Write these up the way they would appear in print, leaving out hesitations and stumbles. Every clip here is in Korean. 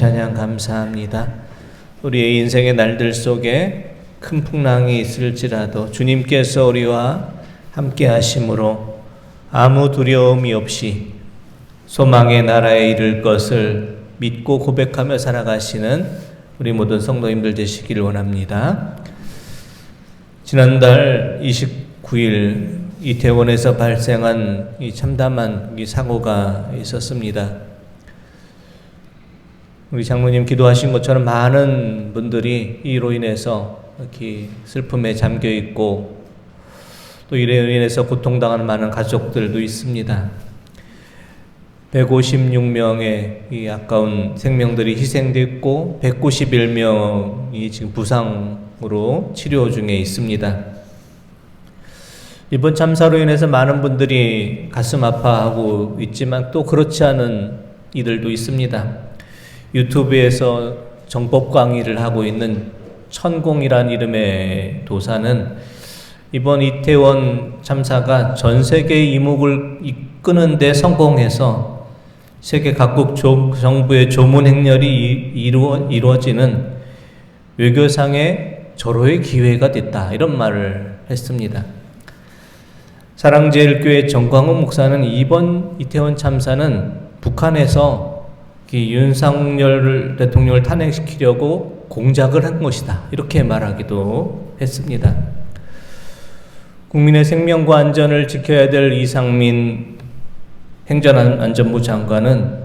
찬양 감사합니다. 우리의 인생의 날들 속에 큰 풍랑이 있을지라도 주님께서 우리와 함께 하심으로 아무 두려움이 없이 소망의 나라에 이를 것을 믿고 고백하며 살아가시는 우리 모든 성도님들 되시기를 원합니다. 지난달 29일 이태원에서 발생한 이 참담한 이 사고가 있었습니다. 우리 장로님 기도하신 것처럼 많은 분들이 이로 인해서 이렇게 슬픔에 잠겨 있고 또 이로 인해서 고통당하는 많은 가족들도 있습니다. 156명의 이 아까운 생명들이 희생됐고 191명이 지금 부상으로 치료 중에 있습니다. 이번 참사로 인해서 많은 분들이 가슴 아파하고 있지만 또 그렇지 않은 이들도 있습니다. 유튜브에서 정법 강의를 하고 있는 천공이란 이름의 도사는 이번 이태원 참사가 전 세계의 이목을 이끄는 데 성공해서 세계 각국 정부의 조문 행렬이 이루어지는 외교상의 절호의 기회가 됐다, 이런 말을 했습니다. 사랑제일교회 정광훈 목사는 이번 이태원 참사는 북한에서 윤석열 대통령을 탄핵시키려고 공작을 한 것이다, 이렇게 말하기도 했습니다. 국민의 생명과 안전을 지켜야 될 이상민 행정안전부 장관은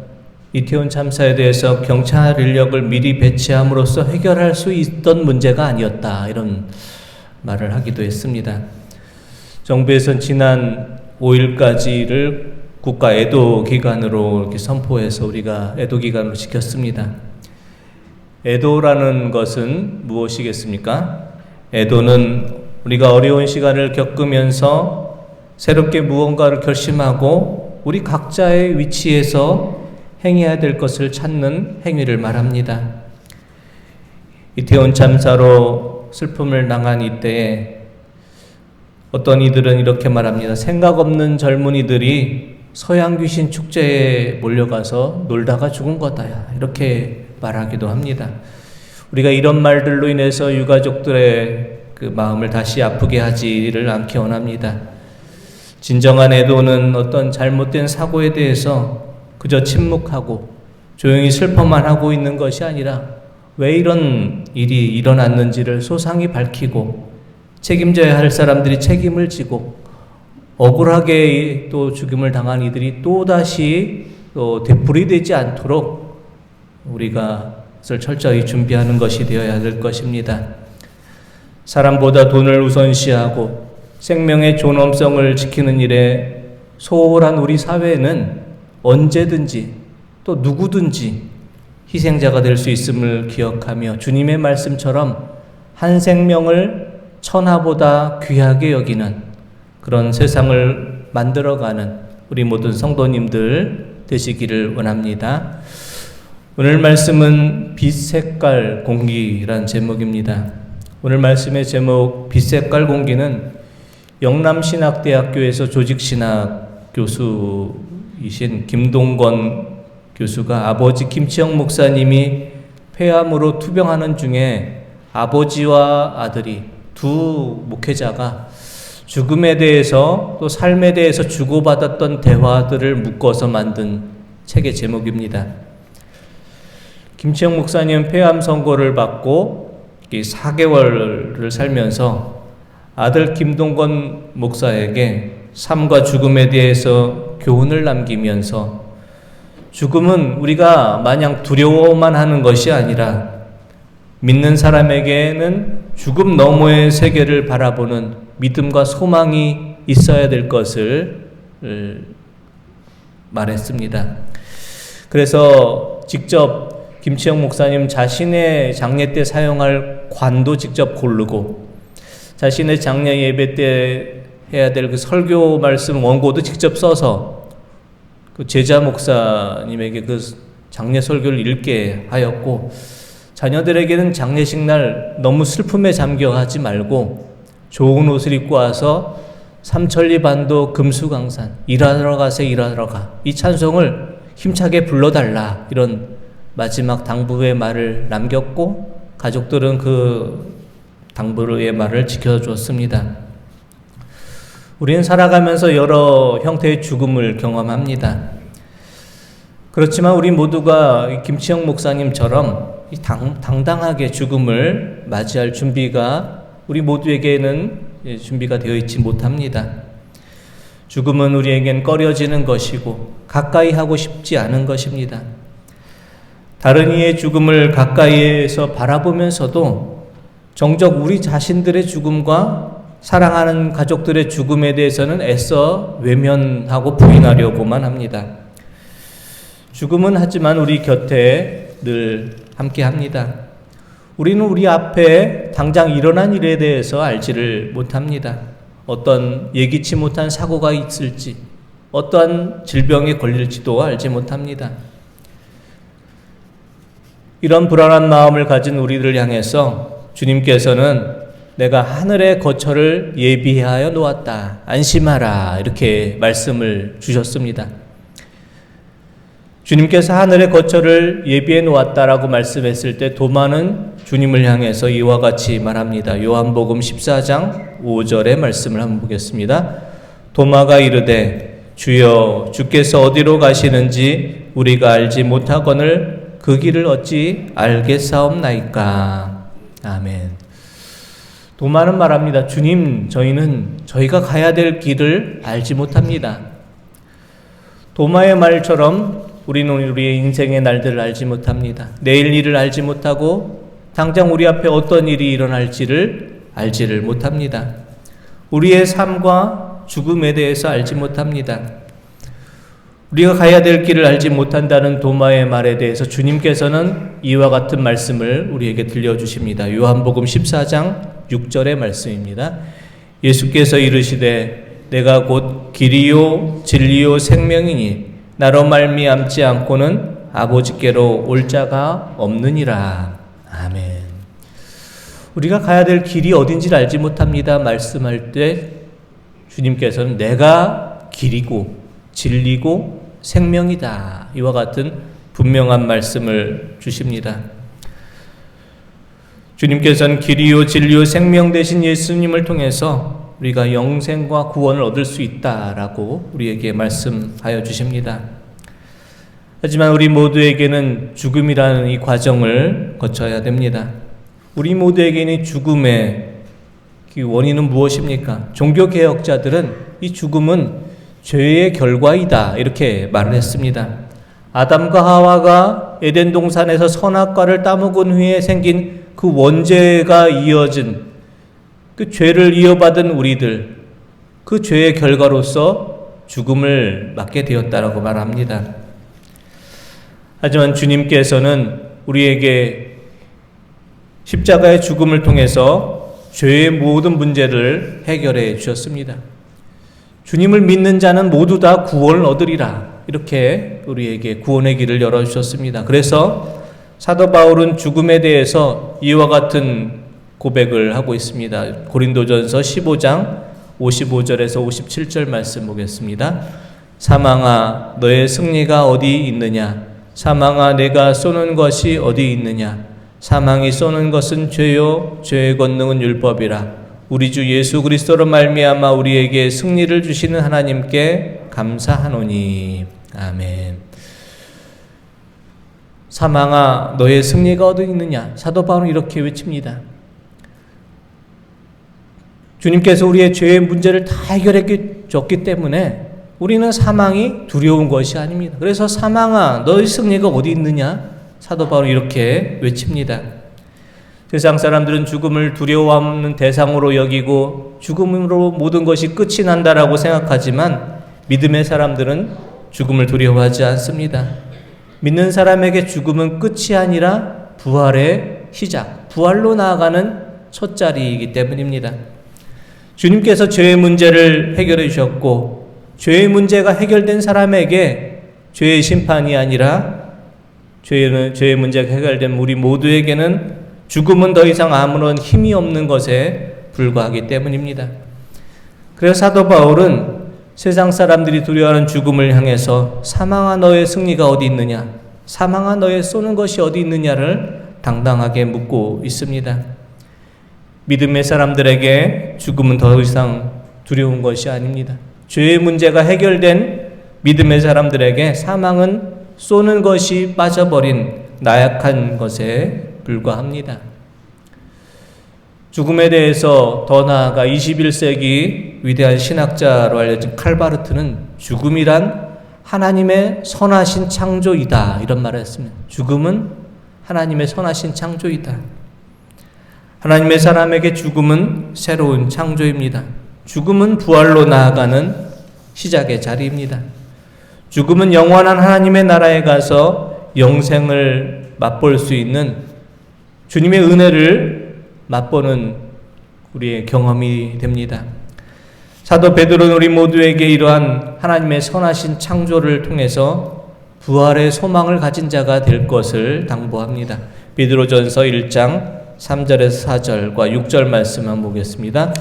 이태원 참사에 대해서 경찰 인력을 미리 배치함으로써 해결할 수 있던 문제가 아니었다, 이런 말을 하기도 했습니다. 정부에서는 지난 5일까지를 국가 애도 기간으로 이렇게 선포해서 우리가 애도 기간으로 지켰습니다. 애도라는 것은 무엇이겠습니까? 애도는 우리가 어려운 시간을 겪으면서 새롭게 무언가를 결심하고 우리 각자의 위치에서 행해야 될 것을 찾는 행위를 말합니다. 이태원 참사로 슬픔을 당한 이때에 어떤 이들은 이렇게 말합니다. 생각 없는 젊은이들이 서양 귀신 축제에 몰려가서 놀다가 죽은 거다, 이렇게 말하기도 합니다. 우리가 이런 말들로 인해서 유가족들의 그 마음을 다시 아프게 하지를 않기 원합니다. 진정한 애도는 어떤 잘못된 사고에 대해서 그저 침묵하고 조용히 슬퍼만 하고 있는 것이 아니라 왜 이런 일이 일어났는지를 소상히 밝히고 책임져야 할 사람들이 책임을 지고 억울하게 또 죽임을 당한 이들이 또다시 또 되풀이되지 않도록 우리가 그것을 철저히 준비하는 것이 되어야 될 것입니다. 사람보다 돈을 우선시하고 생명의 존엄성을 지키는 일에 소홀한 우리 사회는 언제든지 또 누구든지 희생자가 될 수 있음을 기억하며 주님의 말씀처럼 한 생명을 천하보다 귀하게 여기는 그런 세상을 만들어가는 우리 모든 성도님들 되시기를 원합니다. 오늘 말씀은 빛색깔 공기란 제목입니다. 오늘 말씀의 제목 빛색깔 공기는 영남신학대학교에서 조직신학 교수이신 김동건 교수가 아버지 김치영 목사님이 폐암으로 투병하는 중에 아버지와 아들이 두 목회자가 죽음에 대해서 또 삶에 대해서 주고받았던 대화들을 묶어서 만든 책의 제목입니다. 김치영 목사님은 폐암 선고를 받고 4개월을 살면서 아들 김동건 목사에게 삶과 죽음에 대해서 교훈을 남기면서 죽음은 우리가 마냥 두려워만 하는 것이 아니라 믿는 사람에게는 죽음 너머의 세계를 바라보는 믿음과 소망이 있어야 될 것을 말했습니다. 그래서 직접 김치영 목사님 자신의 장례 때 사용할 관도 직접 고르고 자신의 장례 예배 때 해야 될 그 설교 말씀 원고도 직접 써서 그 제자 목사님에게 그 장례 설교를 읽게 하였고, 자녀들에게는 장례식 날 너무 슬픔에 잠겨가지 말고 좋은 옷을 입고 와서 삼천리 반도 금수강산 일하러 가세 일하러 가, 이 찬송을 힘차게 불러달라, 이런 마지막 당부의 말을 남겼고 가족들은 그 당부의 말을 지켜줬습니다. 우리는 살아가면서 여러 형태의 죽음을 경험합니다. 그렇지만 우리 모두가 김치영 목사님처럼 당당하게 죽음을 맞이할 준비가 우리 모두에게는 준비가 되어 있지 못합니다. 죽음은 우리에겐 꺼려지는 것이고 가까이 하고 싶지 않은 것입니다. 다른 이의 죽음을 가까이에서 바라보면서도 정작 우리 자신들의 죽음과 사랑하는 가족들의 죽음에 대해서는 애써 외면하고 부인하려고만 합니다. 죽음은 하지만 우리 곁에 늘 함께 합니다. 우리는 우리 앞에 당장 일어난 일에 대해서 알지를 못합니다. 어떤 예기치 못한 사고가 있을지, 어떠한 질병에 걸릴지도 알지 못합니다. 이런 불안한 마음을 가진 우리를 향해서 주님께서는 내가 하늘의 거처를 예비하여 놓았다. 안심하라. 이렇게 말씀을 주셨습니다. 주님께서 하늘의 거처를 예비해 놓았다라고 말씀했을 때 도마는 주님을 향해서 이와 같이 말합니다. 요한복음 14장 5절의 말씀을 한번 보겠습니다. 도마가 이르되 주여 주께서 어디로 가시는지 우리가 알지 못하거늘 그 길을 어찌 알겠사옵나이까. 아멘. 도마는 말합니다. 주님, 저희는 저희가 가야 될 길을 알지 못합니다. 도마의 말처럼 우리는 우리의 인생의 날들을 알지 못합니다. 내일 일을 알지 못하고 당장 우리 앞에 어떤 일이 일어날지를 알지를 못합니다. 우리의 삶과 죽음에 대해서 알지 못합니다. 우리가 가야 될 길을 알지 못한다는 도마의 말에 대해서 주님께서는 이와 같은 말씀을 우리에게 들려주십니다. 요한복음 14장 6절의 말씀입니다. 예수께서 이르시되 내가 곧 길이요 진리요 생명이니 나로 말미암지 않고는 아버지께로 올 자가 없느니라. 아멘. 우리가 가야 될 길이 어딘지를 알지 못합니다. 말씀할 때 주님께서는 내가 길이고 진리고 생명이다. 이와 같은 분명한 말씀을 주십니다. 주님께서는 길이요 진리요 생명 되신 예수님을 통해서 우리가 영생과 구원을 얻을 수 있다라고 우리에게 말씀하여 주십니다. 하지만 우리 모두에게는 죽음이라는 이 과정을 거쳐야 됩니다. 우리 모두에게는 죽음의 원인은 무엇입니까? 종교개혁자들은 이 죽음은 죄의 결과이다 이렇게 말을 했습니다. 아담과 하와가 에덴 동산에서 선악과를 따먹은 후에 생긴 그 원죄가 이어진 그 죄를 이어받은 우리들, 그 죄의 결과로서 죽음을 맞게 되었다라고 말합니다. 하지만 주님께서는 우리에게 십자가의 죽음을 통해서 죄의 모든 문제를 해결해 주셨습니다. 주님을 믿는 자는 모두 다 구원을 얻으리라. 이렇게 우리에게 구원의 길을 열어주셨습니다. 그래서 사도 바울은 죽음에 대해서 이와 같은 고백을 하고 있습니다. 고린도전서 15장 55절에서 57절 말씀 보겠습니다. 사망아 너의 승리가 어디 있느냐? 사망아 내가 쏘는 것이 어디 있느냐? 사망이 쏘는 것은 죄요 죄의 권능은 율법이라. 우리 주 예수 그리스도로 말미암아 우리에게 승리를 주시는 하나님께 감사하노니. 아멘. 사망아 너의 승리가 어디 있느냐? 사도 바울은 이렇게 외칩니다. 주님께서 우리의 죄의 문제를 다 해결해 줬기 때문에 우리는 사망이 두려운 것이 아닙니다. 그래서 사망아 너의 승리가 어디 있느냐? 사도 바울은 이렇게 외칩니다. 세상 사람들은 죽음을 두려워하는 대상으로 여기고 죽음으로 모든 것이 끝이 난다라고 생각하지만 믿음의 사람들은 죽음을 두려워하지 않습니다. 믿는 사람에게 죽음은 끝이 아니라 부활의 시작, 부활로 나아가는 첫 자리이기 때문입니다. 주님께서 죄의 문제를 해결해 주셨고 죄의 문제가 해결된 사람에게 죄의 심판이 아니라 죄의 문제가 해결된 우리 모두에게는 죽음은 더 이상 아무런 힘이 없는 것에 불과하기 때문입니다. 그래서 사도 바울은 세상 사람들이 두려워하는 죽음을 향해서 사망아 너의 승리가 어디 있느냐? 사망아 너의 쏘는 것이 어디 있느냐를 당당하게 묻고 있습니다. 믿음의 사람들에게 죽음은 더 이상 두려운 것이 아닙니다. 죄의 문제가 해결된 믿음의 사람들에게 사망은 쏘는 것이 빠져버린 나약한 것에 불과합니다. 죽음에 대해서 더 나아가 21세기 위대한 신학자로 알려진 칼바르트는 죽음이란 하나님의 선하신 창조이다 이런 말을 했습니다. 죽음은 하나님의 선하신 창조이다. 하나님의 사람에게 죽음은 새로운 창조입니다. 죽음은 부활로 나아가는 시작의 자리입니다. 죽음은 영원한 하나님의 나라에 가서 영생을 맛볼 수 있는 주님의 은혜를 맛보는 우리의 경험이 됩니다. 사도 베드로는 우리 모두에게 이러한 하나님의 선하신 창조를 통해서 부활의 소망을 가진 자가 될 것을 당부합니다. 베드로전서 1장 3절에서 4절과 6절 말씀 한번 보겠습니다.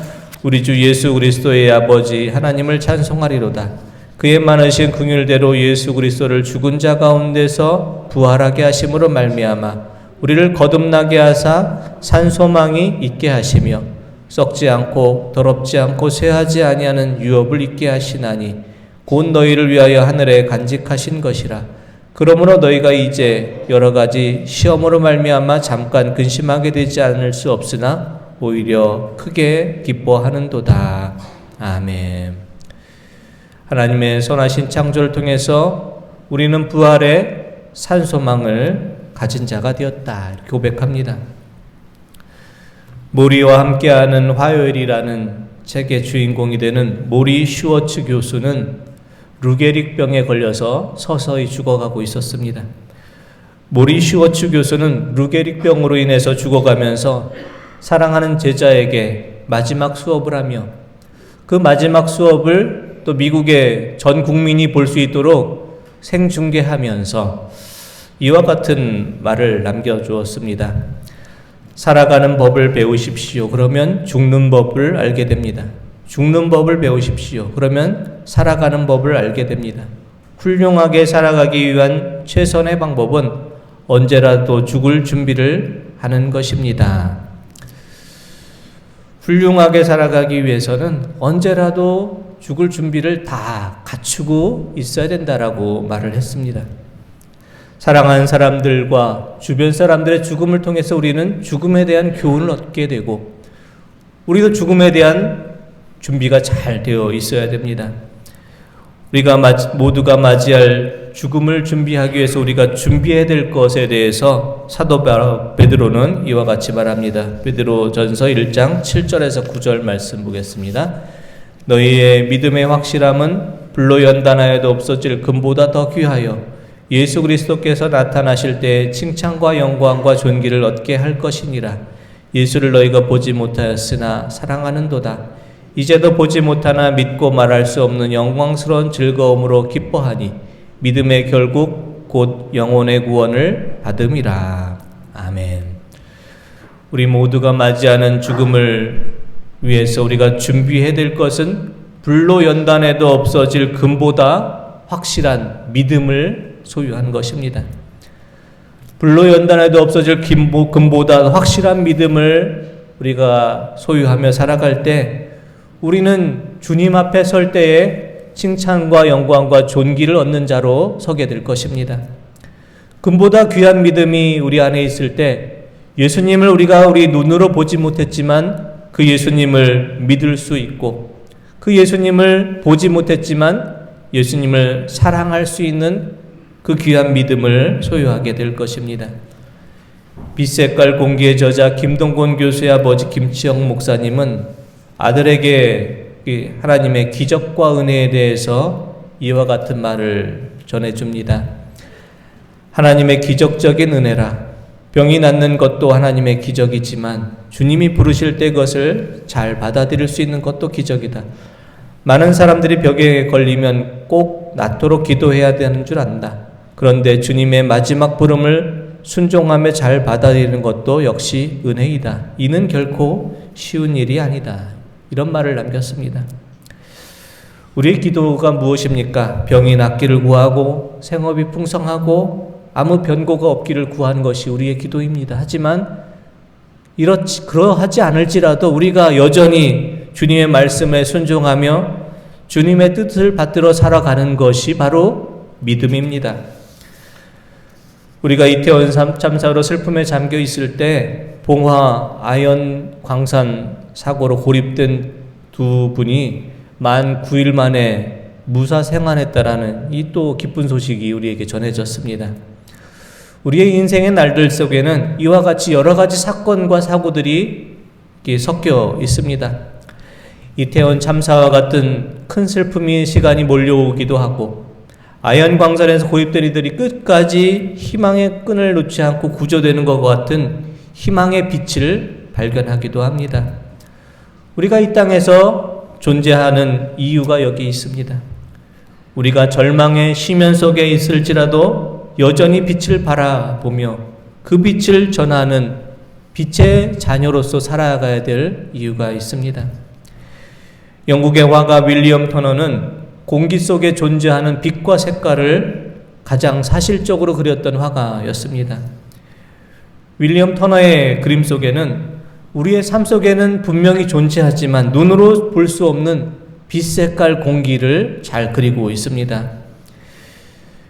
우리 주 예수 그리스도의 아버지 하나님을 찬송하리로다. 그의 많으신 긍휼대로 예수 그리스도를 죽은 자 가운데서 부활하게 하심으로 말미암아 우리를 거듭나게 하사 산 소망이 있게 하시며 썩지 않고 더럽지 않고 쇠하지 아니하는 유업을 있게 하시나니 곧 너희를 위하여 하늘에 간직하신 것이라. 그러므로 너희가 이제 여러 가지 시험으로 말미암아 잠깐 근심하게 되지 않을 수 없으나 오히려 크게 기뻐하는도다. 아멘. 하나님의 선하신 창조를 통해서 우리는 부활의 산 소망을 가진 자가 되었다 이렇게 고백합니다. 모리와 함께하는 화요일이라는 책의 주인공이 되는 모리 슈워츠 교수는 루게릭병에 걸려서 서서히 죽어가고 있었습니다. 모리 슈워츠 교수는 루게릭병으로 인해서 죽어가면서 사랑하는 제자에게 마지막 수업을 하며 그 마지막 수업을 또 미국의 전 국민이 볼 수 있도록 생중계하면서 이와 같은 말을 남겨주었습니다. 살아가는 법을 배우십시오. 그러면 죽는 법을 알게 됩니다. 죽는 법을 배우십시오. 그러면 살아가는 법을 알게 됩니다. 훌륭하게 살아가기 위한 최선의 방법은 언제라도 죽을 준비를 하는 것입니다. 훌륭하게 살아가기 위해서는 언제라도 죽을 준비를 다 갖추고 있어야 된다라고 말을 했습니다. 사랑하는 사람들과 주변 사람들의 죽음을 통해서 우리는 죽음에 대한 교훈을 얻게 되고 우리도 죽음에 대한 준비가 잘 되어 있어야 됩니다. 우리가 모두가 맞이할 죽음을 준비하기 위해서 우리가 준비해야 될 것에 대해서 사도 베드로는 이와 같이 말합니다. 베드로전서 1장 7절에서 9절 말씀 보겠습니다. 너희의 믿음의 확실함은 불로 연단하여도 없어질 금보다 더 귀하여 예수 그리스도께서 나타나실 때 칭찬과 영광과 존귀를 얻게 할 것이니라. 예수를 너희가 보지 못하였으나 사랑하는도다. 이제도 보지 못하나 믿고 말할 수 없는 영광스러운 즐거움으로 기뻐하니 믿음의 결국 곧 영혼의 구원을 받음이라. 아멘. 우리 모두가 맞이하는 죽음을 위해서 우리가 준비해야 될 것은 불로 연단해도 없어질 금보다 확실한 믿음을 소유한 것입니다. 불로 연단해도 없어질 금보다 확실한 믿음을 우리가 소유하며 살아갈 때 우리는 주님 앞에 설 때에 칭찬과 영광과 존귀를 얻는 자로 서게 될 것입니다. 금보다 귀한 믿음이 우리 안에 있을 때 예수님을 우리가 우리 눈으로 보지 못했지만 그 예수님을 믿을 수 있고 그 예수님을 보지 못했지만 예수님을 사랑할 수 있는 그 귀한 믿음을 소유하게 될 것입니다. 빛색깔 공기의 저자 김동곤 교수의 아버지 김치영 목사님은 아들에게 하나님의 기적과 은혜에 대해서 이와 같은 말을 전해줍니다. 하나님의 기적적인 은혜라. 병이 낫는 것도 하나님의 기적이지만 주님이 부르실 때 그것을 잘 받아들일 수 있는 것도 기적이다. 많은 사람들이 벽에 걸리면 꼭 낫도록 기도해야 되는 줄 안다. 그런데 주님의 마지막 부름을 순종하며 잘 받아들이는 것도 역시 은혜이다. 이는 결코 쉬운 일이 아니다. 이런 말을 남겼습니다. 우리의 기도가 무엇입니까? 병이 낫기를 구하고 생업이 풍성하고 아무 변고가 없기를 구하는 것이 우리의 기도입니다. 하지만 그러하지 않을지라도 우리가 여전히 주님의 말씀에 순종하며 주님의 뜻을 받들어 살아가는 것이 바로 믿음입니다. 우리가 이태원 참사로 슬픔에 잠겨 있을 때 봉화 아연 광산 사고로 고립된 두 분이 만 9일 만에 무사 생還했다라는 이 또 기쁜 소식이 우리에게 전해졌습니다. 우리의 인생의 날들 속에는 이와 같이 여러 가지 사건과 사고들이 섞여 있습니다. 이태원 참사와 같은 큰 슬픔이 시간이 몰려오기도 하고, 아연광산에서 고입된 이들이 끝까지 희망의 끈을 놓지 않고 구조되는 것과 같은 희망의 빛을 발견하기도 합니다. 우리가 이 땅에서 존재하는 이유가 여기 있습니다. 우리가 절망의 심연 속에 있을지라도 여전히 빛을 바라보며 그 빛을 전하는 빛의 자녀로서 살아가야 될 이유가 있습니다. 영국의 화가 윌리엄 터너는 공기 속에 존재하는 빛과 색깔을 가장 사실적으로 그렸던 화가였습니다. 윌리엄 터너의 그림 속에는 우리의 삶 속에는 분명히 존재하지만 눈으로 볼 수 없는 빛 색깔 공기를 잘 그리고 있습니다.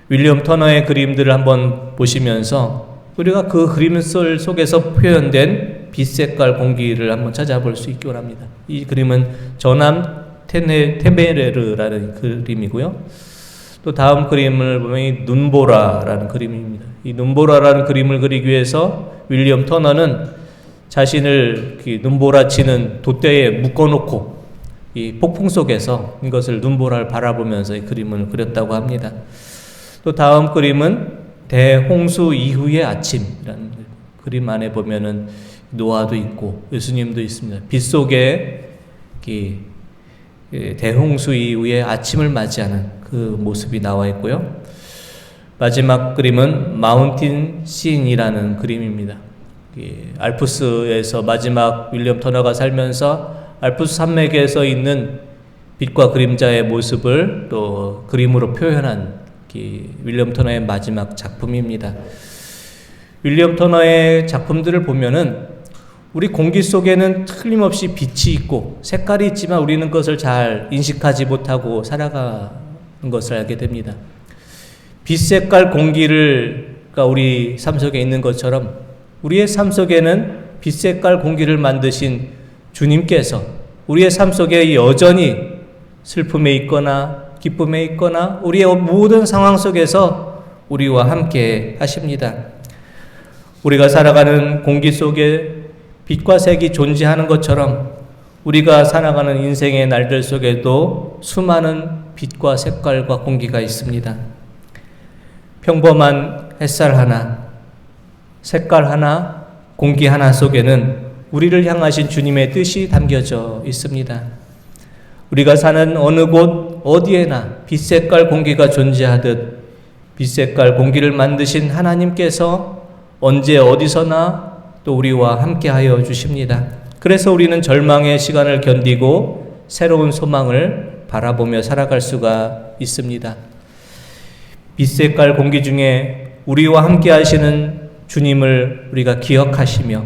윌리엄 터너의 그림들을 한번 보시면서 우리가 그 그림 속에서 표현된 빛 색깔 공기를 한번 찾아볼 수 있기 원합니다. 이 그림은 저남 테메르라는 그림이고요. 또 다음 그림을 보면 이 눈보라라는 그림입니다. 이 눈보라라는 그림을 그리기 위해서 윌리엄 터너는 자신을 눈보라치는 돛대에 묶어놓고 이 폭풍 속에서 이것을 눈보라를 바라보면서 이 그림을 그렸다고 합니다. 또 다음 그림은 대홍수 이후의 아침이라는 그림 안에 보면은 노아도 있고 예수님도 있습니다. 빛 속에 대홍수 이후의 아침을 맞이하는 그 모습이 나와 있고요. 마지막 그림은 마운틴 씬이라는 그림입니다. 알프스에서 마지막 윌리엄 터너가 살면서 알프스 산맥에서 있는 빛과 그림자의 모습을 또 그림으로 표현한 윌리엄 터너의 마지막 작품입니다. 윌리엄 터너의 작품들을 보면은 우리 공기 속에는 틀림없이 빛이 있고 색깔이 있지만 우리는 그것을 잘 인식하지 못하고 살아가는 것을 알게 됩니다. 빛 색깔 공기가 우리 삶 속에 있는 것처럼 우리의 삶 속에는 빛 색깔 공기를 만드신 주님께서 우리의 삶 속에 여전히 슬픔에 있거나 기쁨에 있거나 우리의 모든 상황 속에서 우리와 함께 하십니다. 우리가 살아가는 공기 속에 빛과 색이 존재하는 것처럼 우리가 살아가는 인생의 날들 속에도 수많은 빛과 색깔과 공기가 있습니다. 평범한 햇살 하나, 색깔 하나, 공기 하나 속에는 우리를 향하신 주님의 뜻이 담겨져 있습니다. 우리가 사는 어느 곳 어디에나 빛 색깔 공기가 존재하듯 빛 색깔 공기를 만드신 하나님께서 언제 어디서나 또 우리와 함께하여 주십니다. 그래서 우리는 절망의 시간을 견디고 새로운 소망을 바라보며 살아갈 수가 있습니다. 빛 색깔 공기 중에 우리와 함께하시는 주님을 우리가 기억하시며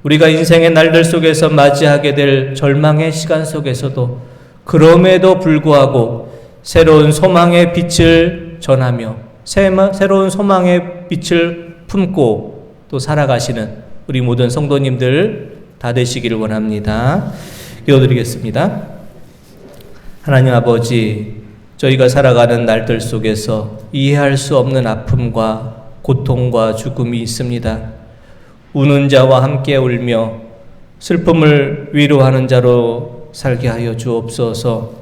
우리가 인생의 날들 속에서 맞이하게 될 절망의 시간 속에서도 그럼에도 불구하고 새로운 소망의 빛을 전하며 새로운 소망의 빛을 품고 또 살아가시는 우리 모든 성도님들 다 되시기를 원합니다. 기도드리겠습니다. 하나님 아버지, 저희가 살아가는 날들 속에서 이해할 수 없는 아픔과 고통과 죽음이 있습니다. 우는 자와 함께 울며 슬픔을 위로하는 자로 살게 하여 주옵소서.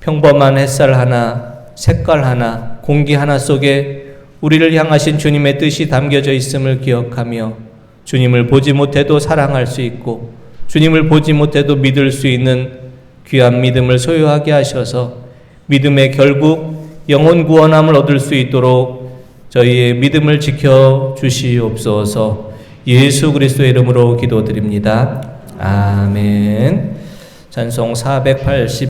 평범한 햇살 하나, 색깔 하나, 공기 하나 속에 우리를 향하신 주님의 뜻이 담겨져 있음을 기억하며 주님을 보지 못해도 사랑할 수 있고 주님을 보지 못해도 믿을 수 있는 귀한 믿음을 소유하게 하셔서 믿음의 결국 영혼 구원함을 얻을 수 있도록 저희의 믿음을 지켜 주시옵소서. 예수 그리스도의 이름으로 기도드립니다. 아멘. 찬송 480